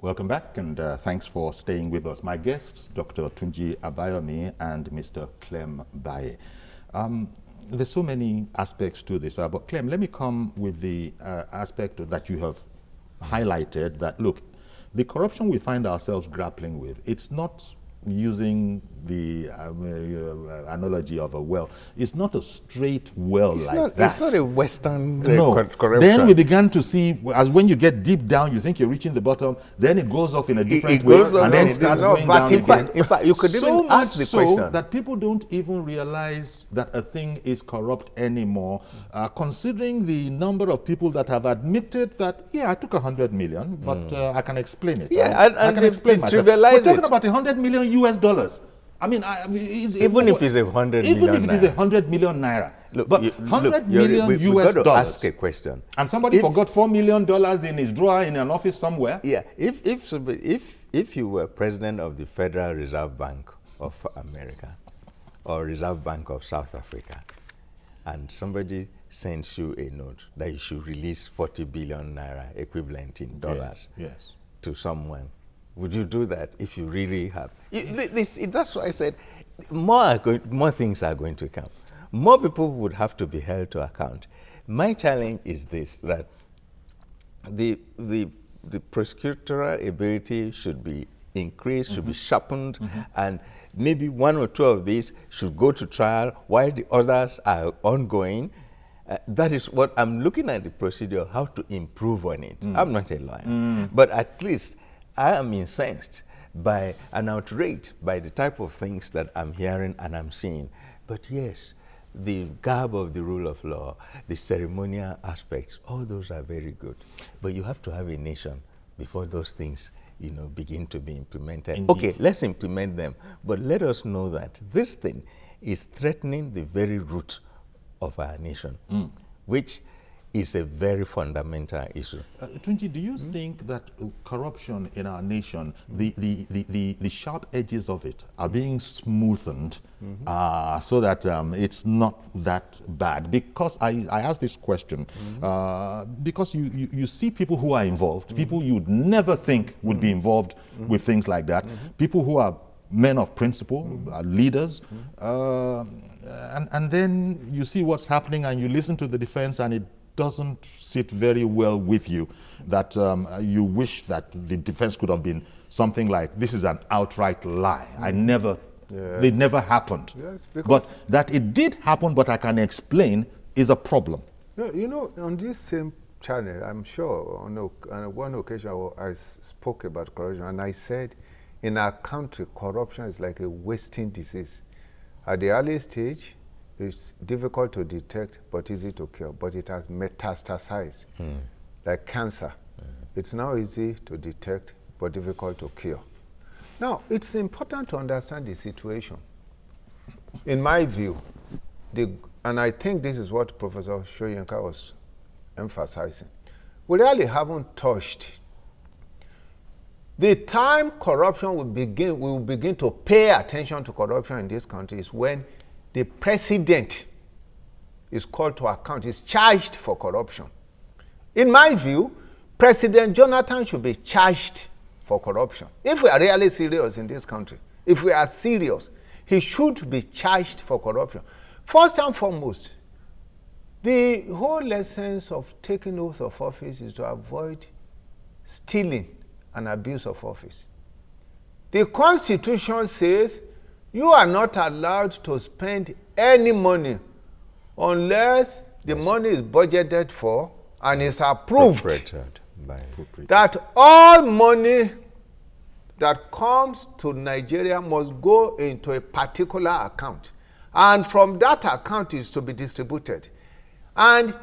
Welcome back, and thanks for staying with us. My guests, Dr. Tunji Abayomi and Mr. Clem Baye. There's so many aspects to this, but Clem, let me come with the aspect that you have highlighted that, look, the corruption we find ourselves grappling with, it's not using the analogy of a well. It's not a straight well that. It's not a Western corruption. Then we began to see, as when you get deep down, you think you're reaching the bottom, then it goes off in a different way, and then starts going down again. In fact, you could even ask the question. So that people don't even realize that a thing is corrupt anymore, considering the number of people that have admitted that, yeah, I took 100 million, but I can explain it. Yeah, I can explain myself. We're talking about $100 million US. I mean, even if it's 100 million, even if it is 100 million naira, look, but $100 million US got to dollars. Ask a question. And somebody forgot $4 million in his drawer in an office somewhere. Yeah, if you were president of the Federal Reserve Bank of America or Reserve Bank of South Africa, and somebody sends you a note that you should release 40 billion naira equivalent in dollars to someone, would you do that if you really have? That's why I said more things are going to come. More people would have to be held to account. My challenge is this, that the prosecutorial ability should be increased, should be sharpened, and maybe one or two of these should go to trial while the others are ongoing. That is what I'm looking at, the procedure, how to improve on it. I'm not a lawyer, but at least I am incensed by and outraged by the type of things that I'm hearing and I'm seeing. But yes, the garb of the rule of law, the ceremonial aspects, all those are very good. But you have to have a nation before those things, begin to be implemented. Indeed. Okay, let's implement them. But let us know that this thing is threatening the very root of our nation, which is a very fundamental issue. Tunji, do you think that corruption in our nation, the sharp edges of it are being smoothened so that it's not that bad? Because I ask this question, because you see people who are involved, people you'd never think would be involved with things like that, people who are men of principle, leaders, and then you see what's happening and you listen to the defense and it doesn't sit very well with you, that you wish that the defense could have been something like, this is an outright lie. It never happened. Yes, but that it did happen, but I can explain, is a problem. No, on this same channel, I'm sure on one occasion I spoke about corruption, and I said, in our country, corruption is like a wasting disease. At the early stage, it's difficult to detect, but easy to cure. But it has metastasized, like cancer. It's now easy to detect, but difficult to cure. Now, it's important to understand the situation. In my view, and I think this is what Professor Soyinka was emphasizing, we really haven't touched. The time corruption we will begin to pay attention to corruption in this country is when the president is called to account, is charged for corruption. In my view, President Jonathan should be charged for corruption. If we are really serious in this country, if we are serious, he should be charged for corruption. First and foremost, the whole essence of taking oath of office is to avoid stealing and abuse of office. The Constitution says you are not allowed to spend any money unless the money is budgeted for and is approved. That all money that comes to Nigeria must go into a particular account. And from that account is to be distributed. And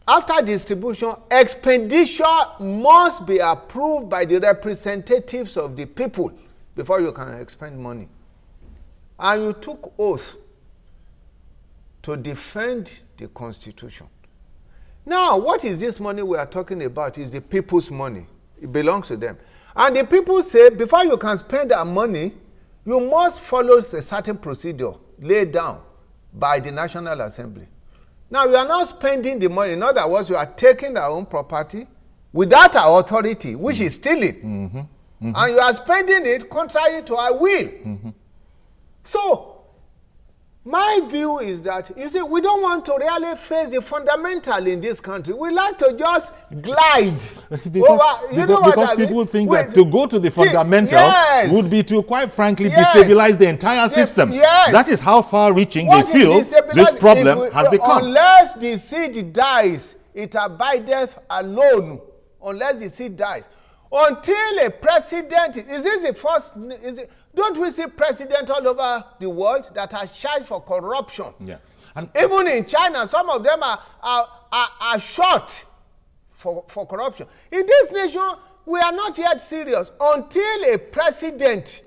after distribution, expenditure must be approved by the representatives of the people before you can expend money. And you took oath to defend the Constitution. Now, what is this money we are talking about? Is the people's money. It belongs to them. And the people say, before you can spend that money, you must follow a certain procedure laid down by the National Assembly. Now, you are not spending the money. In other words, you are taking our own property, without our authority, which is stealing. And you are spending it contrary to our will. So, my view is that, you see, we don't want to really face the fundamental in this country. We like to just glide because people think that to go to the fundamental would be to, quite frankly, destabilize the entire system. That is how far-reaching they feel this problem has become. Unless the seed dies, it abideth alone. Unless the seed dies. Until a president, is this the first, don't we see presidents all over the world that are charged for corruption? Yeah. And even in China, some of them are shot for corruption. In this nation, we are not yet serious until a president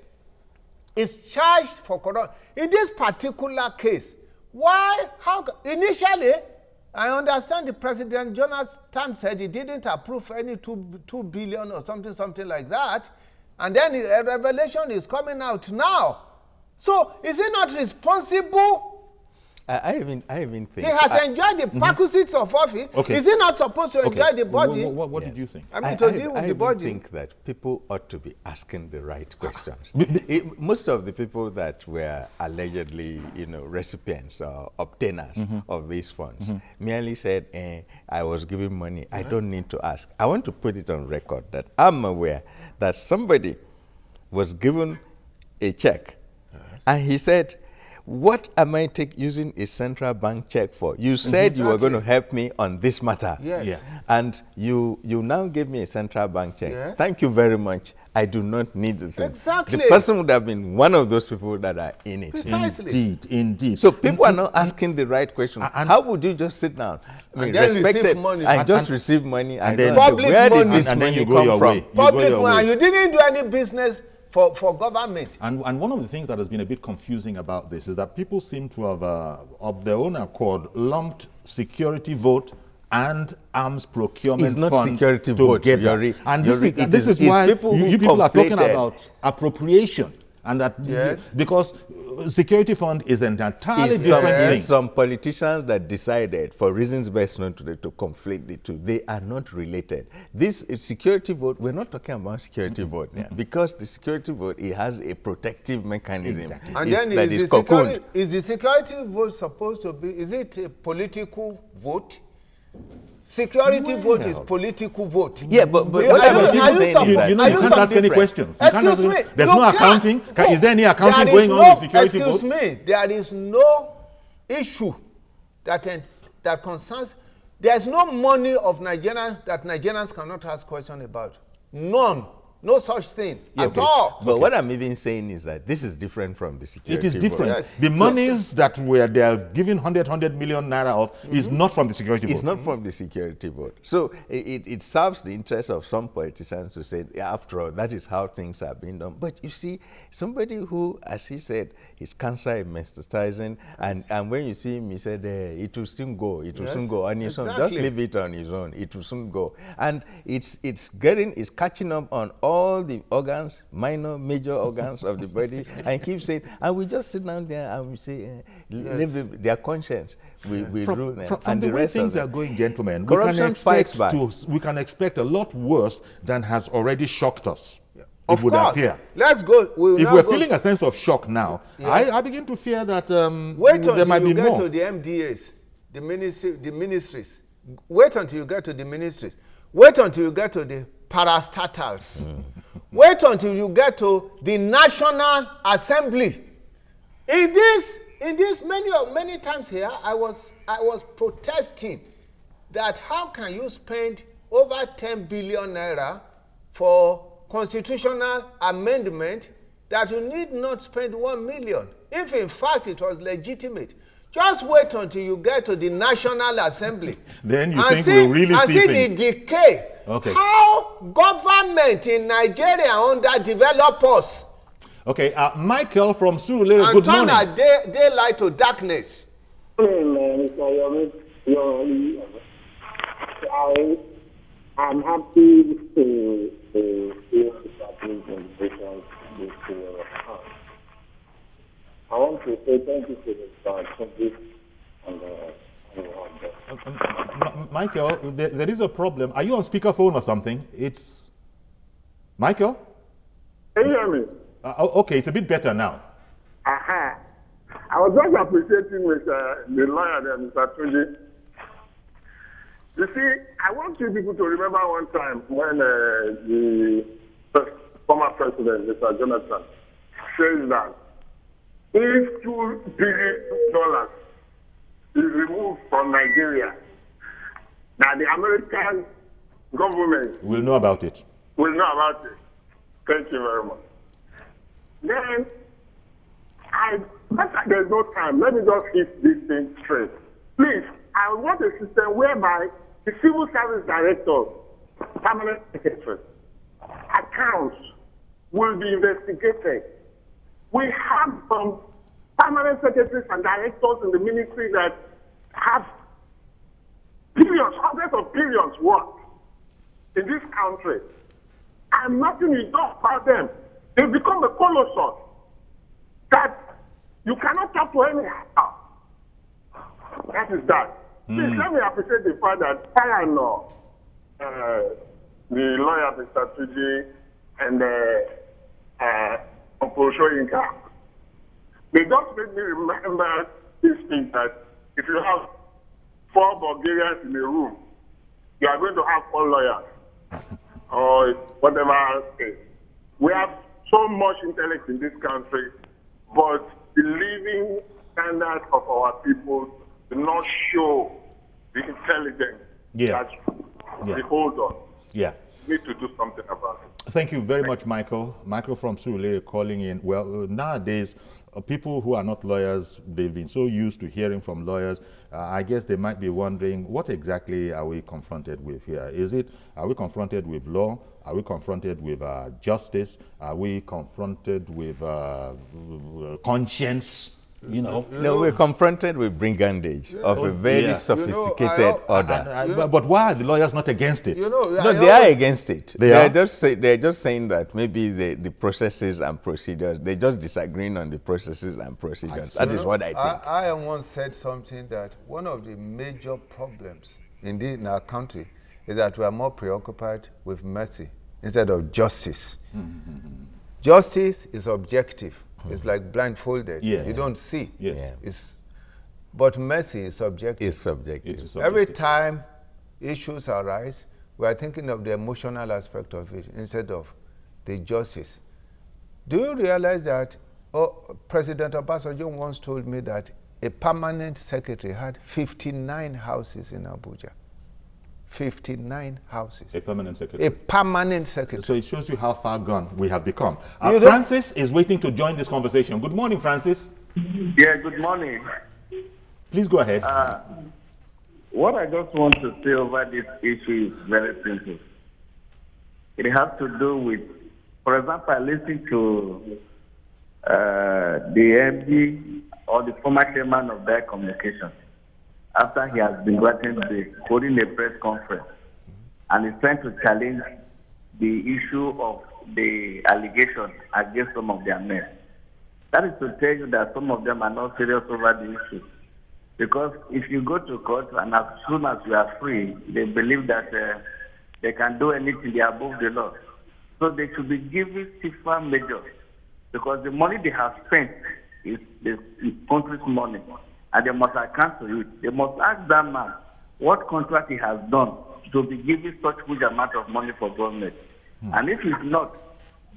is charged for corruption. In this particular case, why, how, initially, I understand the president, Jonathan, said he didn't approve any 2 billion or something like that. And then a revelation is coming out now. So is he not responsible? I even think he has enjoyed the perquisites of office. Okay. Is he not supposed to enjoy the body? What did you think? I mean, to deal with the body. I think that people ought to be asking the right questions. Most of the people that were allegedly, recipients or obtainers of these funds merely said, I was giving money. I don't need to ask. I want to put it on record that I'm aware that somebody was given a check and he said, what am I using a central bank check for? You said you were going to help me on this matter. Yes. Yeah. And you now give me a central bank check. Yes. Thank you very much. I do not need the thing. Exactly. The person would have been one of those people that are in it. Precisely. Indeed. So people are not asking the right question. How would you just sit down, and then receive money. and just receive money, and then public where did money, this and then money you go come your from? way. Public money, and you didn't do any business for government. And one of the things that has been a bit confusing about this is that people seem to have, of their own accord, lumped security vote and arms procurement It's not fund security vote, together. And this is it's why people you who people are talking conflated. about appropriation. And that because security fund is an entirely different thing. Some politicians that decided, for reasons best known to them, to conflate the two. They are not related. This security vote, we're not talking about security vote now, because the security vote, it has a protective mechanism. Exactly. And then that is cocooned. is the security vote supposed to be, is it a political vote? Security vote is political vote. Yeah, but what You can't ask any questions. Excuse me. There's no accounting. Is there any accounting going on with security vote? Excuse me. There is no issue that concerns. There's no money of Nigerians that Nigerians cannot ask questions about. None. No such thing at all. But what I'm even saying is that this is different from the security It is different. vote. Yes. The monies that they are giving 100 million naira of is not from the security vote. It's not from the security vote. So it serves the interest of some politicians to say, after all, that is how things are being done. But you see, somebody who, as he said, his cancer is metastasizing, and when you see him, he said, it will soon go, it will soon go on his own. Just leave it on his own, it will soon go. And it's catching up on all the organs, minor, major organs of the body, and keep saying, and we just sit down there and we say, leave their conscience. We rule them. From the way things are going, gentlemen, we can expect a lot worse than has already shocked us. Of it would course. appear. Let's go. If we're feeling a sense of shock now, I begin to fear that there might be more. Wait until you get to the MDAs, the ministries. Wait until you get to the ministries. Wait until you get to the parastatals. Wait until you get to the National Assembly. In this many times here, I was protesting that how can you spend over 10 billion naira for constitutional amendment that you need not spend 1 million, if in fact it was legitimate. Just wait until you get to the National Assembly. Then you think we'll really see things. The decay. Okay. How government in Nigeria underdevelop us. Okay, Michael from Surulere, good morning. And turn daylight to darkness. I'm happy to hear that presentations this year. I want to say thank you to Mr. Tunji and Michael, there is a problem. Are you on speakerphone or something? It's Michael? Can you hear me? Okay, it's a bit better now. Aha. I was just appreciating with the lawyer there, Mr. Tunji. You see, I want you people to remember one time when the former president, Mr. Jonathan, says that if $2 billion is removed from Nigeria, that the American government We'll know about it. will know about it. Thank you very much. Then, there's no time. Let me just hit this thing straight. Please, I want a system whereby the civil service directors, permanent secretaries, accounts will be investigated. We have some permanent secretaries and directors in the ministry that have billions, hundreds of billions worth in this country. And nothing is done about them. They become a colossus that you cannot talk to anyhow. That is that. Please let me appreciate the fact that Parano, the lawyer, Mr. Tuji, and Oposhoyinka, they just made me remember this thing that if you have 4 Bulgarians in a room, you are going to have 4 lawyers or whatever else. We have so much intellect in this country, but the living standards of our people do not show the intelligence that we hold on. Yeah. We need to do something about it. Thank you very much, Michael. Michael from Surulere calling in. Well, nowadays, people who are not lawyers, they've been so used to hearing from lawyers. I guess they might be wondering, what exactly are we confronted with here? Are we confronted with law? Are we confronted with justice? Are we confronted with conscience? You know? No, we're confronted with brigandage of a very sophisticated order. But why are the lawyers not against it? No, they are against it. They're just saying that maybe the processes and procedures, they're just disagreeing on the processes and procedures. That is what I think. I once said something that one of the major problems indeed in our country is that we are more preoccupied with mercy instead of justice. Justice is objective. It's like blindfolded. Yeah. You don't see. Yes. But mercy is subjective. It's subjective. Every time issues arise, we are thinking of the emotional aspect of it instead of the justice. Do you realize that President Obasanjo once told me that a permanent secretary had 59 houses in Abuja? 59 houses. A permanent secretary. A permanent secretary. So it shows you how far gone we have become. Francis is waiting to join this conversation. Good morning, Francis. Yeah, good morning. Please go ahead. What I just want to say over this issue is very simple. It has to do with, for example, I listened to the MD or the former chairman of their communications after he has been holding a press conference, and he's trying to challenge the issue of the allegation against some of their men. That is to tell you that some of them are not serious over the issue. Because if you go to court and as soon as you are free, they believe that they can do anything, they are above the law. So they should be given stiffer measures, because the money they have spent is the country's money, and they must account to it. They must ask that man what contract he has done to be given such huge amount of money for government. And if it's not,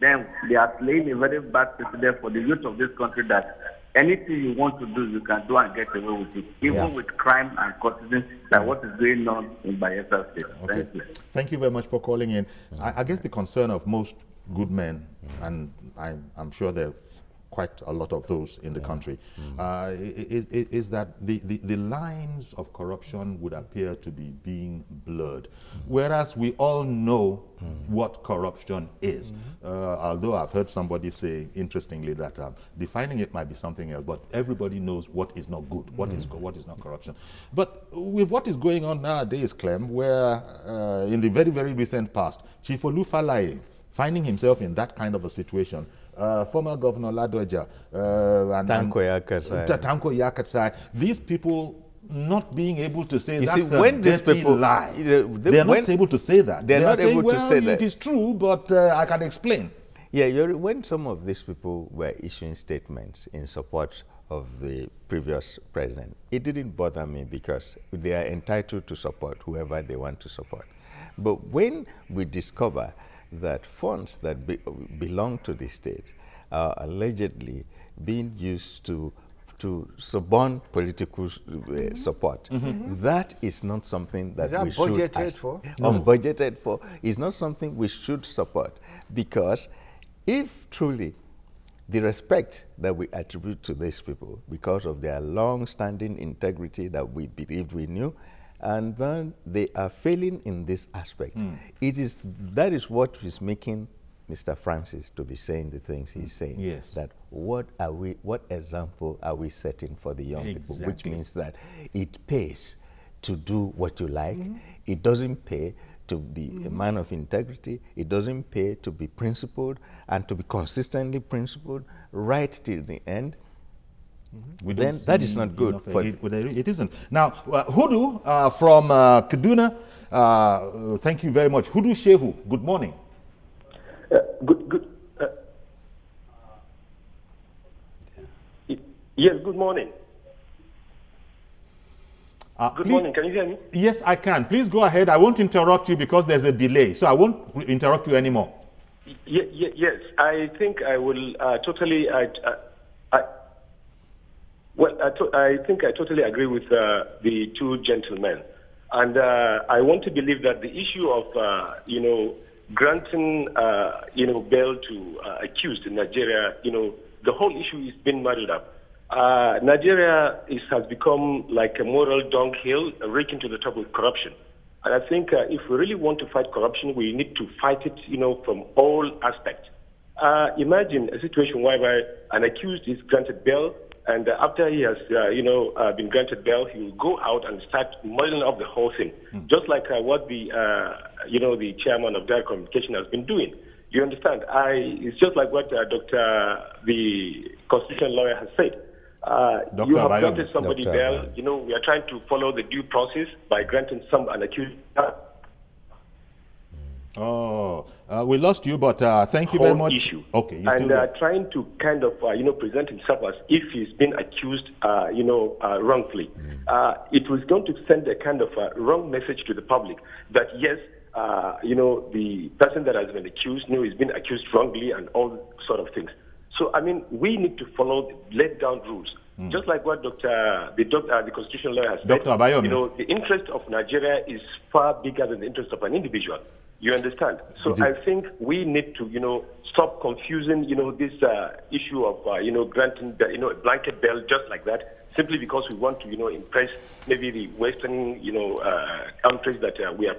then they are laying a very bad precedent for the youth of this country that anything you want to do, you can do and get away with it, even with crime and courtesy, like what is going on in Bayelsa State. Okay. Thank you. Thank you very much for calling in. I guess the concern of most good men, and I'm sure there are quite a lot of those in the country, is that the lines of corruption would appear to be being blurred, whereas we all know what corruption is. Although I've heard somebody say, interestingly, that defining it might be something else, but everybody knows what is not good, what is not corruption. But with what is going on nowadays, Clem, where in the very, very recent past, Chief Olufalaye, finding himself in that kind of a situation, former Governor Ladoja, and Tanko Yakatsai, these people not being able to say You that's see, a when these dirty people- lie. when- They are not able to say that. they're They are not saying, able to well, say that. it is true, but I can explain. Yeah, when some of these people were issuing statements in support of the previous president, it didn't bother me because they are entitled to support whoever they want to support. But when we discover that funds that belong to the state are allegedly being used to suborn political support, that is not something that, Is that we should budgeted for? unbudgeted for. Is not something we should support, because if truly the respect that we attribute to these people because of their long-standing integrity that we believed we knew, and then they are failing in this aspect, that is what is making Mr. Francis to be saying the things he's saying. Yes. That what example are we setting for the young people? Which Exactly. means that it pays to do what you like. It doesn't pay to be a man of integrity. It doesn't pay to be principled and to be consistently principled right till the end. We Then don't that see is not good enough for- it isn't. Now, Hudu from Kaduna, thank you very much. Hudu Shehu, good morning. Yes, good morning. Good Please- morning. Can you hear me? Yes, I can. Please go ahead. I won't interrupt you because there's a delay, so I won't interrupt you anymore. Yes, I think I will totally. I think I totally agree with the two gentlemen, and I want to believe that the issue of granting bail to accused in Nigeria, the whole issue is being muddled up. Nigeria has become like a moral dunghill, reaching to the top with corruption. And I think if we really want to fight corruption, we need to fight it, from all aspects. Imagine a situation whereby an accused is granted bail, and after he has, been granted bail, he will go out and start muddling up the whole thing, just like what the chairman of Direct Communication has been doing. You understand? It's just like what the constitutional lawyer has said. You have Abayomi. granted somebody Dr. bail. Abayomi. We are trying to follow the due process by granting an accused. Oh, we lost you, but thank you very Whole much. issue. Okay, you're and still there. trying to kind of present himself as if he's been accused wrongfully. It was going to send a kind of wrong message to the public that yes, the person that has been accused he's been accused wrongly and all sort of things. So I mean, we need to follow the laid down rules, just like what the constitutional lawyer has said. Dr. Abayomi. The interest of Nigeria is far bigger than the interest of an individual. You understand? So I think we need to, stop confusing, this issue of, granting, a blanket bail just like that, simply because we want to, impress maybe the Western, countries that we are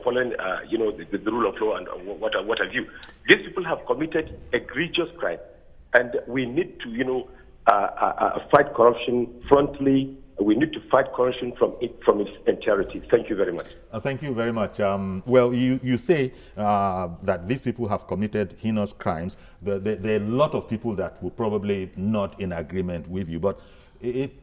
following, the rule of law and what have you. These people have committed egregious crime, and we need to, fight corruption frontally. We need to fight corruption from its entirety. Thank you very much. Thank you very much. Well, you say that these people have committed heinous crimes. There are a lot of people that will probably not in agreement with you, but it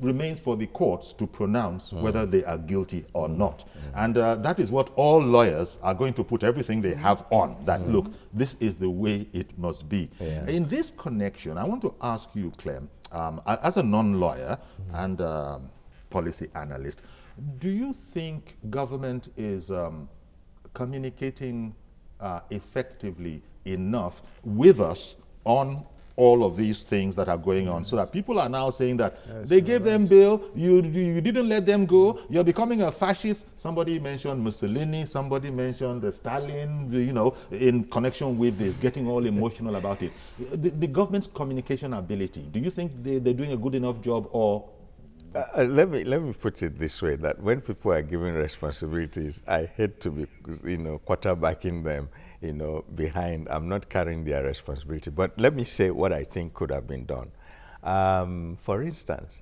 remains for the courts to pronounce whether they are guilty or not. And that is what all lawyers are going to put everything they have on, that look, this is the way it must be. Yeah. In this connection, I want to ask you, Clem, as a non-lawyer and policy analyst, do you think government is communicating effectively enough with us on all of these things that are going on, so that people are now saying that they gave them bail, you didn't let them go, you're becoming a fascist? Somebody mentioned Mussolini, somebody mentioned Stalin, in connection with this, getting all emotional about it. The government's communication ability, do you think they're doing a good enough job, or? Let me put it this way, that when people are given responsibilities, I hate to be, quarterbacking them, behind. I'm not carrying their responsibility. But let me say what I think could have been done. For instance,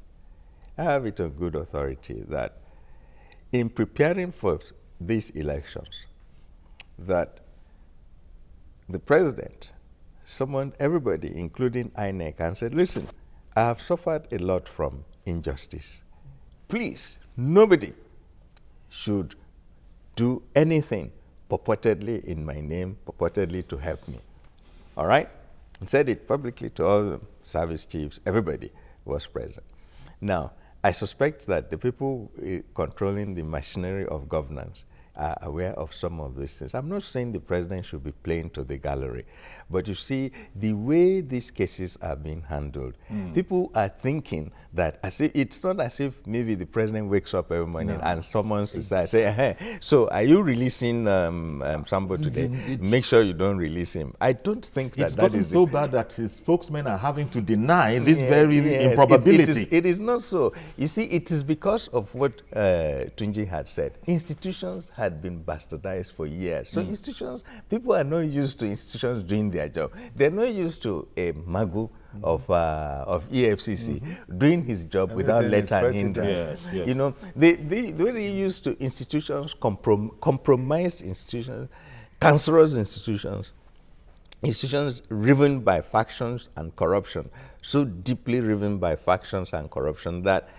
I have it on good authority that in preparing for these elections, that the president summoned everybody, including INEC, and said, listen, I have suffered a lot from injustice. please, nobody should do anything purportedly in my name, purportedly to help me. All right? And said it publicly to all the service chiefs. Everybody was present. Now, I suspect that the people controlling the machinery of governance are aware of some of these things. I'm not saying the president should be playing to the gallery, but you see, the way these cases are being handled, people are thinking that as if, it's not as if maybe the president wakes up every morning and someone decides, say, hey, so are you releasing somebody today? Make sure you don't release him. I don't think that It's gotten so bad that his spokesmen are having to deny this very improbability. It is not so. You see, it is because of what Tunji had said. Institutions had been bastardized for years. So institutions, people are not used to institutions doing their job. They're not used to a magu of EFCC doing his job without let and hindrance. Yes. You know, they very used to institutions, compromised institutions, cancerous institutions riven by factions and corruption, so deeply riven by factions and corruption that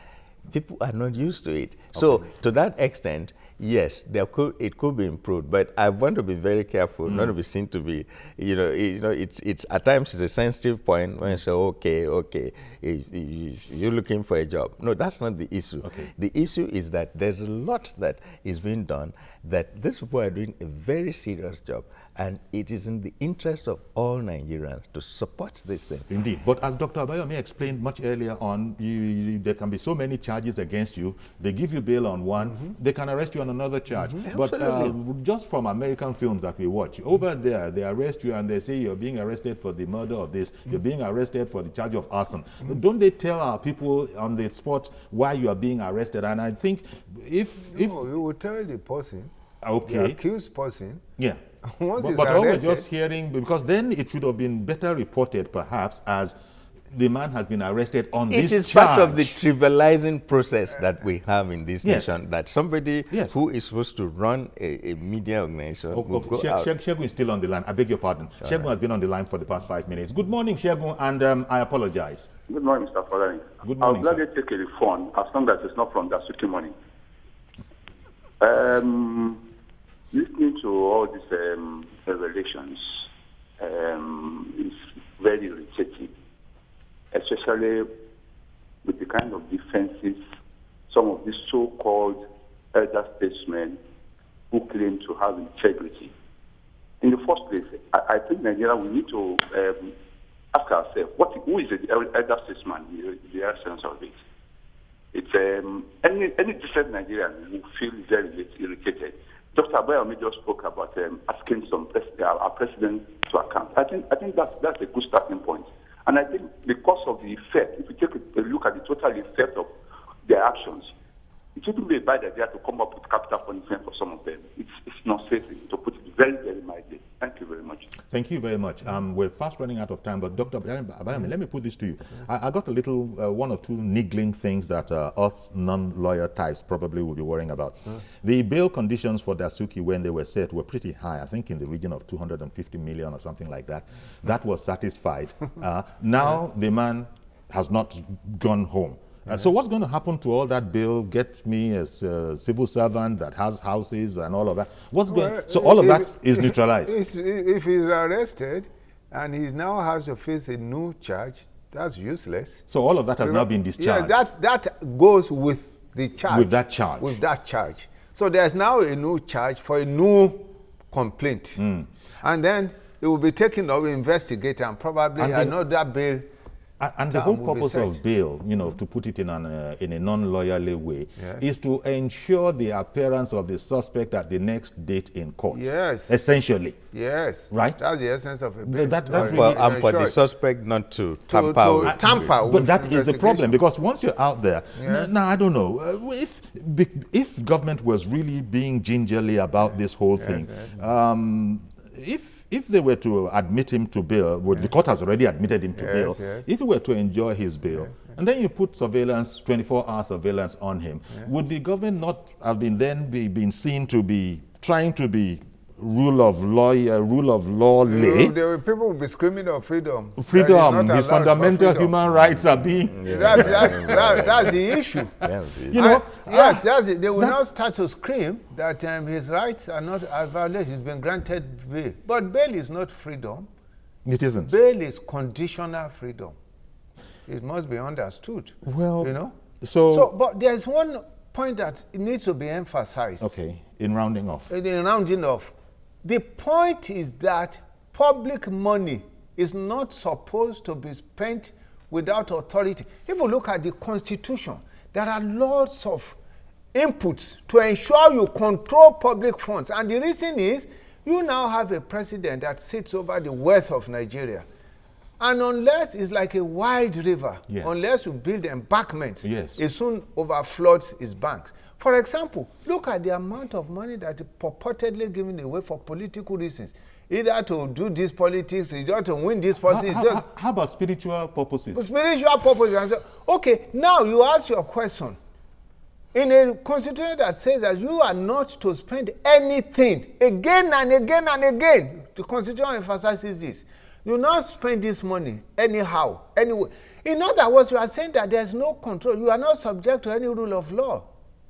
people are not used to it. So to that extent, yes, it could be improved, but I want to be very careful not to be seen to be, it's at times it's a sensitive point when you say, okay, you're looking for a job. No, that's not the issue. Okay. The issue is that there's a lot that is being done, that these people are doing a very serious job, and it is in the interest of all Nigerians to support this thing. Indeed. But as Dr. Abayomi explained much earlier on, there can be so many charges against you. They give you bail on one, they can arrest you on another charge. But just from American films that we watch, over there, they arrest you and they say you're being arrested for the murder of this, you're being arrested for the charge of arson. Don't they tell our people on the spot why you are being arrested? And I think if you will tell the person, okay, the accused person. Yeah. Once but all we're just hearing, because then it should have been better reported perhaps as the man has been arrested on this charge. It is part of the trivializing process that we have in this nation, that somebody who is supposed to run a media organization will go out. Shegun is still on the line. I beg your pardon. Shegun has been on the line for the past 5 minutes. Good morning, Shegun, and I apologize. Good morning, Mr. Folani. Good morning, I'll gladly take a refund as long as it's not from the Dasuki money. Listening to all these revelations is very irritating, especially with the kind of defenses some of these so-called elder statesmen who claim to have integrity. In the first place, I think Nigeria, we need to ask ourselves, who is the elder statesman, the essence of it? It's any decent Nigerian will feel very irritated. Dr. Abayomi just spoke about asking our president to account. I think that's a good starting point. And I think because of the effect, if you take a look at the total effect of their actions, it wouldn't be a bad idea to come up with capital punishment for some of them. It's not safe, to put it very, very mildly. Thank you very much. Thank you very much. We're fast running out of time, but Dr. Abayomi, let me put this to you. I got a little, one or two niggling things that us non-lawyer types probably will be worrying about. The bail conditions for Dasuki when they were set were pretty high, I think in the region of 250 million or something like that. That was satisfied. Now the man has not gone home. So what's going to happen to all that bill? Get me as a civil servant that has houses and all of that. So all of that is neutralized. If he's arrested and he now has to face a new charge, that's useless. So all of that has now been discharged. Yeah, that goes with the charge. With that charge. With that charge. So there's now a new charge for a new complaint. And then it will be taken up, investigated, and probably another bail. And the whole purpose of bail, to put it in a non-lawyerly way, is to ensure the appearance of the suspect at the next date in court. Yes. Essentially. Yes. Right? That's the essence of a bail. And for the suspect not to tamper with. But that is the problem, because once you're out there, now I don't know, if government was really being gingerly about this whole thing, if they were to admit him to bail, the court has already admitted him to bail, if he were to enjoy his bail, and then you put surveillance, 24-hour surveillance on him, would the government not have been seen to be trying to be rule of law lay. People will be screaming of freedom. Freedom, his fundamental human rights are being... That's the issue. You know, yes, that's it. They will not start to scream that his rights are not violated. He's been granted bail. But bail is not freedom. It isn't. Bail is conditional freedom. It must be understood. Well, you know. But there's one point that needs to be emphasized. Okay, in rounding off. The point is that public money is not supposed to be spent without authority. If you look at the Constitution, there are lots of inputs to ensure you control public funds. And the reason is, you now have a president that sits over the wealth of Nigeria. And unless it's like a wild river, unless you build embankments, it soon overfloods its banks. For example, look at the amount of money that is purportedly given away for political reasons. Either to do this politics, either to win this politics. How about spiritual purposes? Spiritual purposes. Okay, now you ask your question. In a constitution that says that you are not to spend anything again and again and again, the constitution emphasizes this. You not spend this money anyhow, anyway. In other words, you are saying that there's no control. You are not subject to any rule of law.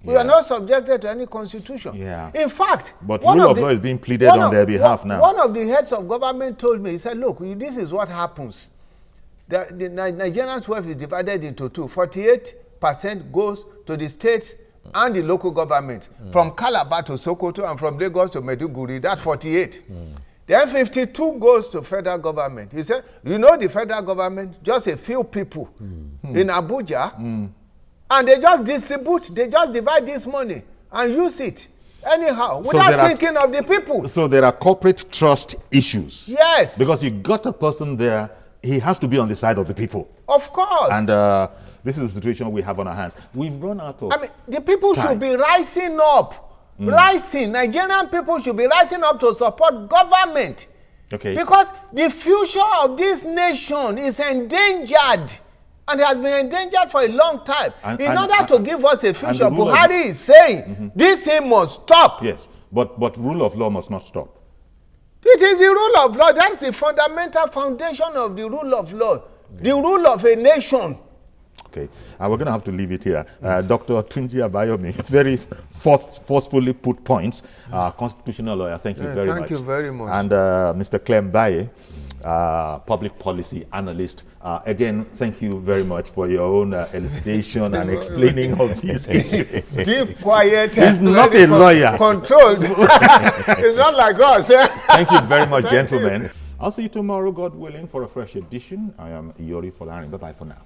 You are not subjected to any constitution. In fact, but rule of law is being pleaded on their behalf now. One of the heads of government told me, he said, look, this is what happens. The Nigerian's wealth is divided into two. 48% goes to the states and the local government. From Calabar to Sokoto and from Lagos to Maiduguri, that's 48. Then 52 goes to federal government. He said, you know the federal government, just a few people in Abuja, and they just divide this money and use it anyhow, without thinking of the people. So there are corporate trust issues. Yes. Because you got a person there, he has to be on the side of the people. Of course. And this is the situation we have on our hands. We've run out of the people should be rising up. Nigerian people should be rising up to support government. Okay. Because the future of this nation is endangered. And has been endangered for a long time. In order to give us a future, Buhari is saying this thing must stop. Yes, but rule of law must not stop. It is the rule of law. That's the fundamental foundation of the rule of law. The rule of a nation. Okay, we're going to have to leave it here. Dr. Tunji Abayomi very forcefully put points. Constitutional lawyer, thank you very much. Thank you very much. And Mr. Clem Baye, public policy analyst. Again, thank you very much for your own elucidation and explaining of these issues. Deep, quiet. He's not a lawyer. Controlled. It's not like us. Thank you very much, gentlemen. I'll see you tomorrow, God willing, for a fresh edition. I am Iyori Folarin. Bye-bye for now.